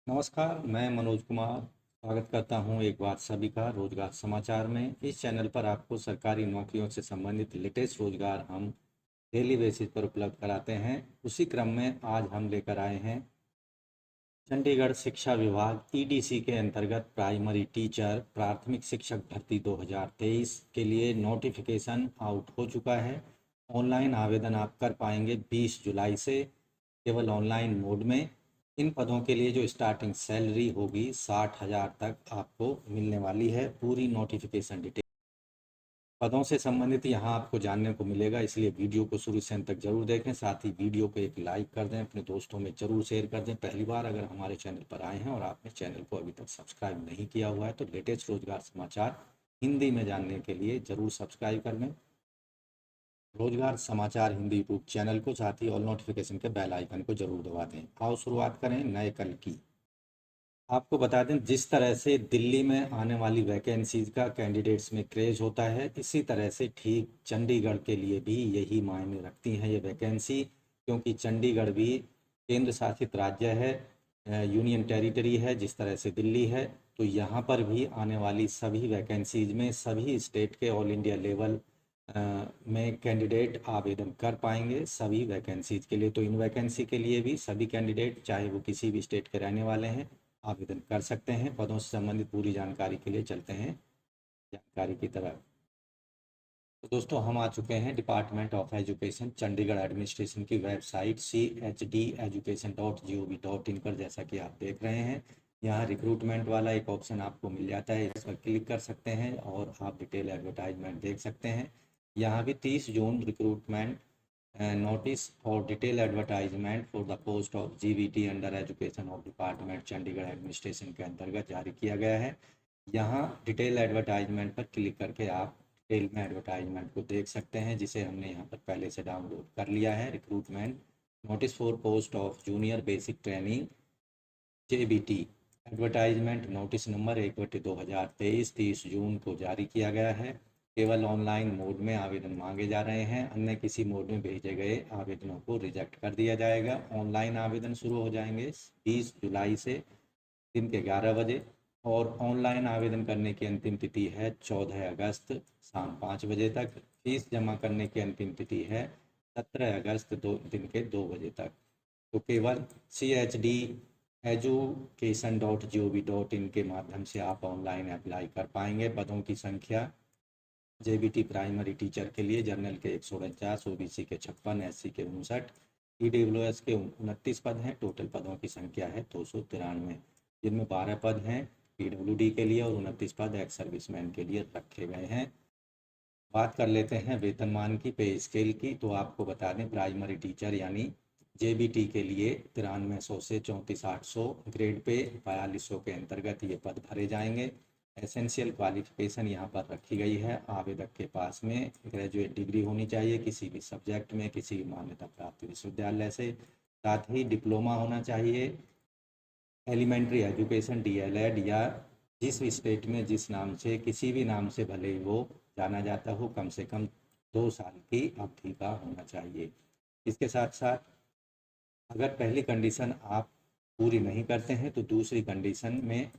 नमस्कार, मैं मनोज कुमार स्वागत करता हूं एक बार सभी का रोजगार समाचार में। इस चैनल पर आपको सरकारी नौकरियों से संबंधित लेटेस्ट रोजगार हम डेली बेसिस पर उपलब्ध कराते हैं। उसी क्रम में आज हम लेकर आए हैं चंडीगढ़ शिक्षा विभाग ईडीसी के अंतर्गत प्राइमरी टीचर प्राथमिक शिक्षक भर्ती 2023 के लिए नोटिफिकेशन आउट हो चुका है। ऑनलाइन आवेदन आप कर पाएंगे 20 जुलाई से, केवल ऑनलाइन मोड में। इन पदों के लिए जो स्टार्टिंग सैलरी होगी 60,000 तक आपको मिलने वाली है। पूरी नोटिफिकेशन डिटेल पदों से संबंधित यहाँ आपको जानने को मिलेगा, इसलिए वीडियो को शुरू से अंत तक जरूर देखें। साथ ही वीडियो को एक लाइक कर दें, अपने दोस्तों में जरूर शेयर कर दें। पहली बार अगर हमारे चैनल पर आए हैं और आपने चैनल को अभी तक सब्सक्राइब नहीं किया हुआ है तो लेटेस्ट रोजगार समाचार हिंदी में जानने के लिए जरूर सब्सक्राइब कर लें रोजगार समाचार हिंदी यूट्यूब चैनल को। साथ ही ऑल नोटिफिकेशन के बेल आइकन को जरूर दबा दें। आओ शुरुआत करें नए कल की। आपको बता दें, जिस तरह से दिल्ली में आने वाली वैकेंसीज का कैंडिडेट्स में क्रेज होता है, इसी तरह से ठीक चंडीगढ़ के लिए भी यही मायने रखती हैं ये वैकेंसी, क्योंकि चंडीगढ़ भी केंद्र शासित राज्य है, यूनियन टेरिटरी है जिस तरह से दिल्ली है। तो यहाँ पर भी आने वाली सभी वैकेंसीज में सभी स्टेट के ऑल इंडिया लेवल में कैंडिडेट आवेदन कर पाएंगे सभी वैकेंसीज के लिए। तो इन वैकेंसी के लिए भी सभी कैंडिडेट, चाहे वो किसी भी स्टेट के रहने वाले हैं, आवेदन कर सकते हैं। पदों से संबंधित पूरी जानकारी के लिए चलते हैं जानकारी की तरफ। तो दोस्तों, हम आ चुके हैं department of education Chandigarh administration की वेबसाइट CHDeducation.gov.in पर। जैसा कि आप देख रहे हैं, यहाँ रिक्रूटमेंट वाला एक ऑप्शन आपको मिल जाता है, इस पर क्लिक कर सकते हैं और आप डिटेल एडवर्टाइजमेंट देख सकते हैं। यहाँ भी 30 जून रिक्रूटमेंट नोटिस और detail advertisement for the post of GVT under education of department Chandigarh administration के अंतर्गत जारी किया गया है। यहाँ डिटेल एडवर्टाइजमेंट पर क्लिक करके आप डिटेल में एडवर्टाइजमेंट को देख सकते हैं, जिसे हमने यहाँ पर पहले से डाउनलोड कर लिया है। Recruitment notice for post of junior basic training JBT advertisement notice number 1/2023 30 जून को जारी किया गया है। केवल ऑनलाइन मोड में आवेदन मांगे जा रहे हैं, अन्य किसी मोड में भेजे गए आवेदनों को रिजेक्ट कर दिया जाएगा। ऑनलाइन आवेदन शुरू हो जाएंगे 20 जुलाई से दिन के 11 बजे, और ऑनलाइन आवेदन करने की अंतिम तिथि है 14 अगस्त शाम 5 बजे तक। फीस जमा करने की अंतिम तिथि है 17 अगस्त दिन के 2 बजे तक। तो केवल CHD education.gov.in के माध्यम से आप ऑनलाइन अप्लाई कर पाएंगे। पदों की संख्या JBT प्राइमरी टीचर के लिए जनरल के 149, OBC के 56, SC के 59, EWS के 29 पद हैं। टोटल पदों की संख्या है 293, जिनमें 12 पद हैं PWD के लिए और 29 पद एक्स सर्विसमैन के लिए रखे गए हैं। बात कर लेते हैं वेतनमान की, पे स्केल की। तो आपको बता दें, प्राइमरी टीचर यानी JBT के लिए 9300 से 34,800 ग्रेड पे 4200 के अंतर्गत ये पद भरे जाएंगे। एसेंशियल क्वालिफिकेशन यहाँ पर रखी गई है, आवेदक के पास में ग्रेजुएट डिग्री होनी चाहिए किसी भी सब्जेक्ट में, किसी मान्यता प्राप्त विश्वविद्यालय से। साथ ही डिप्लोमा होना चाहिए एलिमेंट्री एजुकेशन DLED, या जिस भी स्टेट में जिस नाम से, किसी भी नाम से भले ही वो जाना जाता हो, कम से कम 2 साल की अवधि का होना चाहिए। इसके साथ साथ अगर पहली कंडीशन आप पूरी नहीं करते हैं तो दूसरी कंडीशन में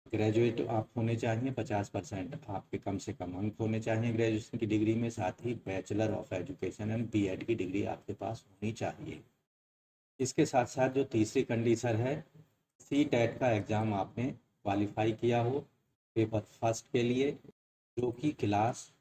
ग्रेजुएट आप होने चाहिए, 50% आपके कम से कम अंक होने चाहिए ग्रेजुएशन की डिग्री में। साथ ही bachelor of education and BEd की डिग्री आपके पास होनी चाहिए। इसके साथ साथ जो तीसरी कंडीशन है, CTET का एग्ज़ाम आपने क्वालिफाई किया हो पेपर फर्स्ट के लिए, जो कि क्लास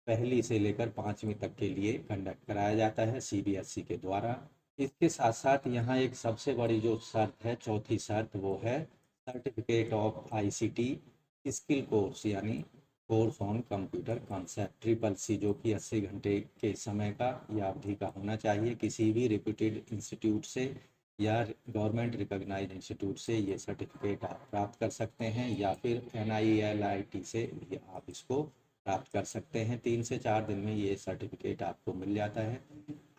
पहली से लेकर 5वीं तक के लिए कंडक्ट कराया जाता है CBSE के द्वारा। इसके साथ साथ यहाँ एक सबसे बड़ी जो शर्त है, चौथी शर्त, वो है certificate of ICT skill course, यानी course on computer concept CCC, जो कि 80 घंटे के समय का या अवधि का होना चाहिए। किसी भी रिप्यूटेड इंस्टीट्यूट से या गवर्नमेंट रिकॉग्नाइज्ड इंस्टीट्यूट से ये सर्टिफिकेट आप प्राप्त कर सकते हैं, या फिर NILIT से भी आप इसको प्राप्त कर सकते हैं। 3 से 4 दिन में ये सर्टिफिकेट आपको मिल जाता है।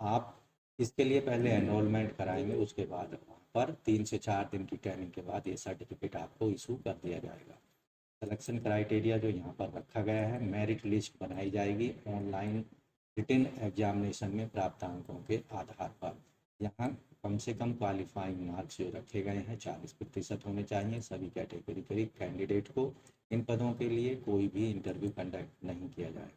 आप इसके लिए पहले एनरोलमेंट कराएंगे, उसके बाद वहाँ पर 3 से 4 दिन की ट्रेनिंग के बाद ये सर्टिफिकेट आपको इशू कर दिया जाएगा। सिलेक्शन क्राइटेरिया जो यहाँ पर रखा गया है, मेरिट लिस्ट बनाई जाएगी ऑनलाइन रिटन एग्जामिनेशन में प्राप्त अंकों के आधार पर। यहाँ कम कम से कम क्वालिफाइंग मार्क्स जो रखे गए हैं 40% होने चाहिए सभी कैटेगरी के कैंडिडेट को। इन पदों के लिए कोई भी इंटरव्यू कंडक्ट नहीं किया जाएगा।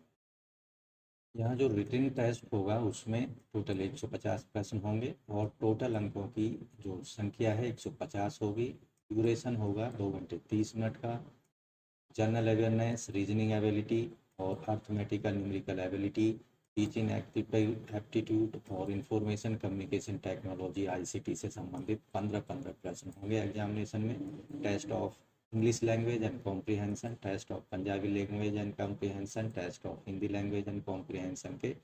यहाँ जो रिटन टेस्ट होगा उसमें टोटल 150 प्रश्न होंगे और टोटल अंकों की जो संख्या है 150 होगी। ड्यूरेशन होगा 2 घंटे 30 मिनट का। जनरल अवेयरनेस, रीजनिंग एबिलिटी और arithmetical numerical ability, teaching aptitude और इंफॉर्मेशन कम्युनिकेशन टेक्नोलॉजी आईसीटी से संबंधित 15-15 प्रश्न होंगे एग्जामिनेशन में। Test of English language and comprehension, test of Punjabi language and comprehension, test of Hindi language and comprehension के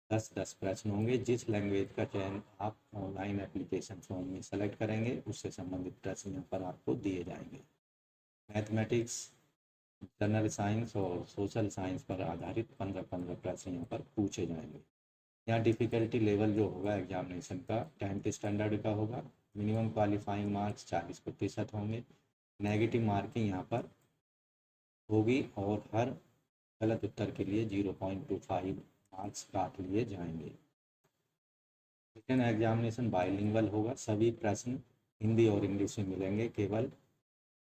10-10 प्रश्न होंगे। जिस लैंग्वेज का चयन आप ऑनलाइन एप्लीकेशन फॉर्म में सेलेक्ट करेंगे उससे संबंधित प्रश्न यहाँ पर आपको दिए जाएंगे। मैथमेटिक्स, जनरल साइंस और सोशल साइंस पर आधारित 15-15 प्रश्न यहाँ पर पूछे जाएंगे। यहाँ डिफ़िकल्टी लेवल जो होगा एग्जामिनेशन का 10th स्टैंडर्ड का होगा। मिनिमम क्वालिफाइंग मार्क्स 40% होंगे। नेगेटिव मार्किंग यहाँ पर होगी और हर गलत उत्तर के लिए 0.25 मार्क्स काट लिए जाएंगे। रिटन एग्जामिनेशन बाइलिंगुअल होगा। सभी प्रश्न हिंदी और इंग्लिश में मिलेंगे, केवल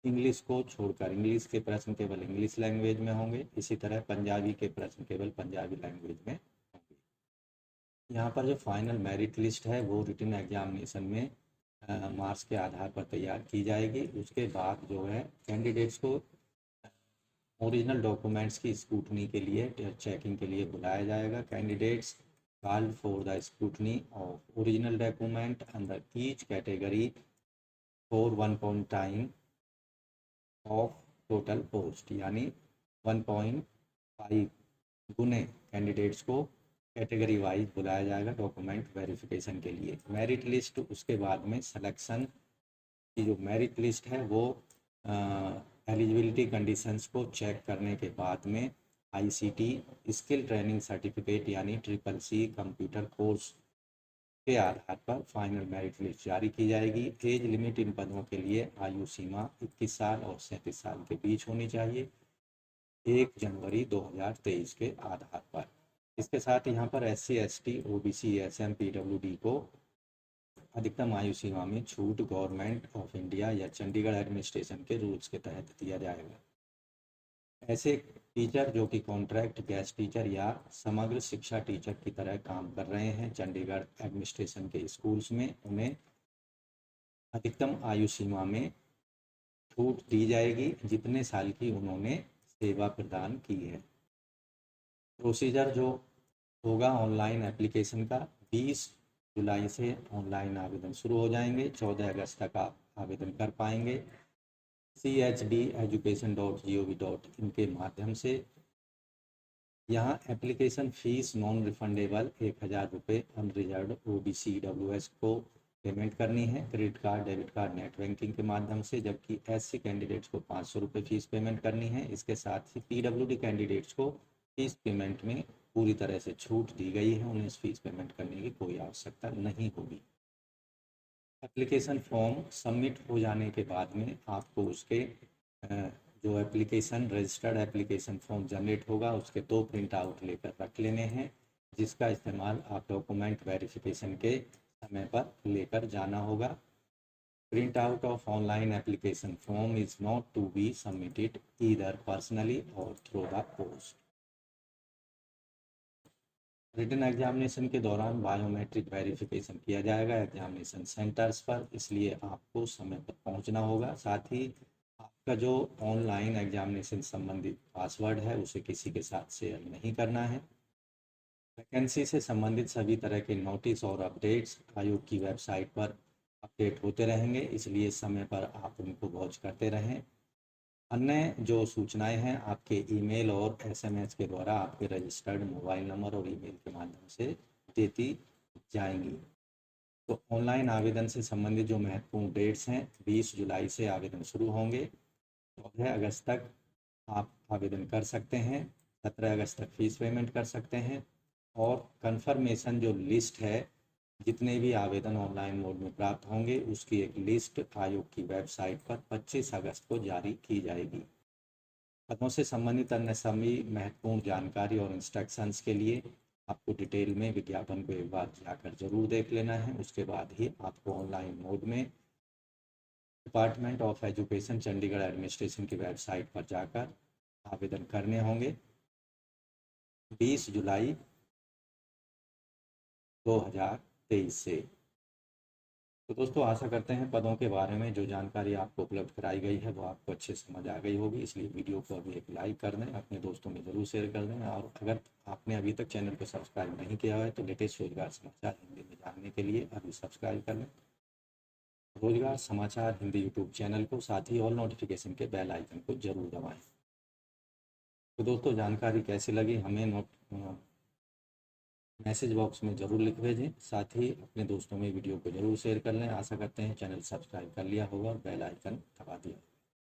इंग्लिश को छोड़कर इंग्लिश के प्रश्न केवल इंग्लिश लैंग्वेज में होंगे। इसी तरह पंजाबी के प्रश्न केवल पंजाबी लैंग्वेज में होंगे। यहाँ पर जो फाइनल मेरिट लिस्ट है वो रिटन एग्जामिनेशन में मार्क्स के आधार पर तैयार की जाएगी। उसके बाद जो है कैंडिडेट्स को ओरिजिनल डॉक्यूमेंट्स की स्क्रूटनी के लिए चेकिंग के लिए बुलाया जाएगा। Candidates called for the scrutiny of original document under each category for 1 point time of total post, यानी 1.5 गुने कैंडिडेट्स को कैटेगरी वाइज बुलाया जाएगा डॉक्यूमेंट वेरिफिकेशन के लिए। मेरिट लिस्ट उसके बाद में सिलेक्शन की जो मेरिट लिस्ट है वो एलिजिबिलिटी कंडीशंस को चेक करने के बाद में आईसीटी स्किल ट्रेनिंग सर्टिफिकेट यानी CCC कंप्यूटर कोर्स के आधार पर फाइनल मेरिट लिस्ट जारी की जाएगी। एज लिमिट इन पदों के लिए आयु सीमा 21 साल और 37 साल के बीच होनी चाहिए 1 जनवरी 2023 के आधार पर। इसके साथ यहाँ पर SC ST OBC SM PWD को अधिकतम आयु सीमा में छूट गवर्नमेंट ऑफ इंडिया या चंडीगढ़ एडमिनिस्ट्रेशन के रूल्स के तहत दिया जाएगा। ऐसे टीचर जो कि कॉन्ट्रैक्ट गेस्ट टीचर या समग्र शिक्षा टीचर की तरह काम कर रहे हैं चंडीगढ़ एडमिनिस्ट्रेशन के स्कूल्स में, उन्हें अधिकतम आयु सीमा में छूट दी जाएगी जितने साल की उन्होंने सेवा प्रदान की है। प्रोसीजर जो होगा ऑनलाइन एप्लीकेशन का 20 जुलाई से ऑनलाइन आवेदन शुरू हो जाएंगे। 14 अगस्त तक आप आवेदन कर पाएंगे chdeducation.gov.in के माध्यम से। यहाँ एप्लीकेशन फ़ीस नॉन रिफंडेबल 1000 रुपये अनरिजर्व OBC EWS को पेमेंट करनी है credit card debit card net banking के माध्यम से, जबकि SC कैंडिडेट्स को 500 रुपये फ़ीस पेमेंट करनी है। इसके साथ ही PWD कैंडिडेट्स को फ़ीस पेमेंट में पूरी तरह से छूट दी गई है, उन्हें फ़ीस पेमेंट करने की कोई आवश्यकता नहीं होगी। एप्लीकेशन फॉर्म सबमिट हो जाने के बाद में आपको उसके जो application registered application form generate होगा उसके 2 प्रिंट आउट लेकर रख लेने हैं, जिसका इस्तेमाल आप डॉक्यूमेंट वेरिफिकेशन के समय पर लेकर जाना होगा। Print out of online application form is not to be submitted either personally और through the post. Written examination के दौरान बायोमेट्रिक वेरिफिकेशन किया जाएगा एग्जामिनेशन सेंटर्स पर, इसलिए आपको समय पर पहुंचना होगा। साथ ही आपका जो ऑनलाइन एग्जामिनेशन संबंधित पासवर्ड है उसे किसी के साथ शेयर नहीं करना है। वैकेंसी से संबंधित सभी तरह के नोटिस और अपडेट्स आयोग की वेबसाइट पर अपडेट होते रहेंगे, इसलिए समय पर आप उनको वॉच करते रहें। अन्य जो सूचनाएं हैं आपके ईमेल और SMS के द्वारा आपके रजिस्टर्ड मोबाइल नंबर और ईमेल के माध्यम से देती जाएंगी। तो ऑनलाइन आवेदन से संबंधित जो महत्वपूर्ण डेट्स हैं 20 जुलाई से आवेदन शुरू होंगे, 14 अगस्त तक आप आवेदन कर सकते हैं, 17 अगस्त तक फीस पेमेंट कर सकते हैं और कंफर्मेशन जो लिस्ट है जितने भी आवेदन ऑनलाइन मोड में प्राप्त होंगे उसकी एक लिस्ट आयोग की वेबसाइट पर 25 अगस्त को जारी की जाएगी। पदों से संबंधित अन्य सभी महत्वपूर्ण जानकारी और इंस्ट्रक्शंस के लिए आपको डिटेल में विज्ञापन को एक बार जाकर ज़रूर देख लेना है। उसके बाद ही आपको ऑनलाइन मोड में department of education Chandigarh administration की वेबसाइट पर जाकर आवेदन करने होंगे 20 जुलाई 2023 से। तो दोस्तों आशा करते हैं पदों के बारे में जो जानकारी आपको उपलब्ध कराई गई है वो आपको अच्छे से समझ आ गई होगी, इसलिए वीडियो को अभी एक लाइक कर दें, अपने दोस्तों में ज़रूर शेयर कर दें। और अगर आपने अभी तक चैनल को सब्सक्राइब नहीं किया है तो लेटेस्ट रोजगार समाचार हिंदी में जानने के लिए अभी सब्सक्राइब कर लें रोजगार समाचार हिंदी यूट्यूब चैनल को, साथ ही ऑल नोटिफिकेशन के बेल आइकन को जरूर दबाएं। तो दोस्तों जानकारी कैसी लगी हमें मैसेज बॉक्स में ज़रूर लिख भेजें, साथ ही अपने दोस्तों में वीडियो को ज़रूर शेयर कर लें। आशा करते हैं चैनल सब्सक्राइब कर लिया होगा, बेल आइकन दबा दिया।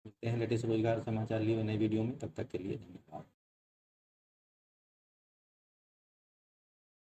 मिलते हैं लेटेस्ट रोजगार समाचार लिए नई वीडियो में, तब तक के लिए धन्यवाद।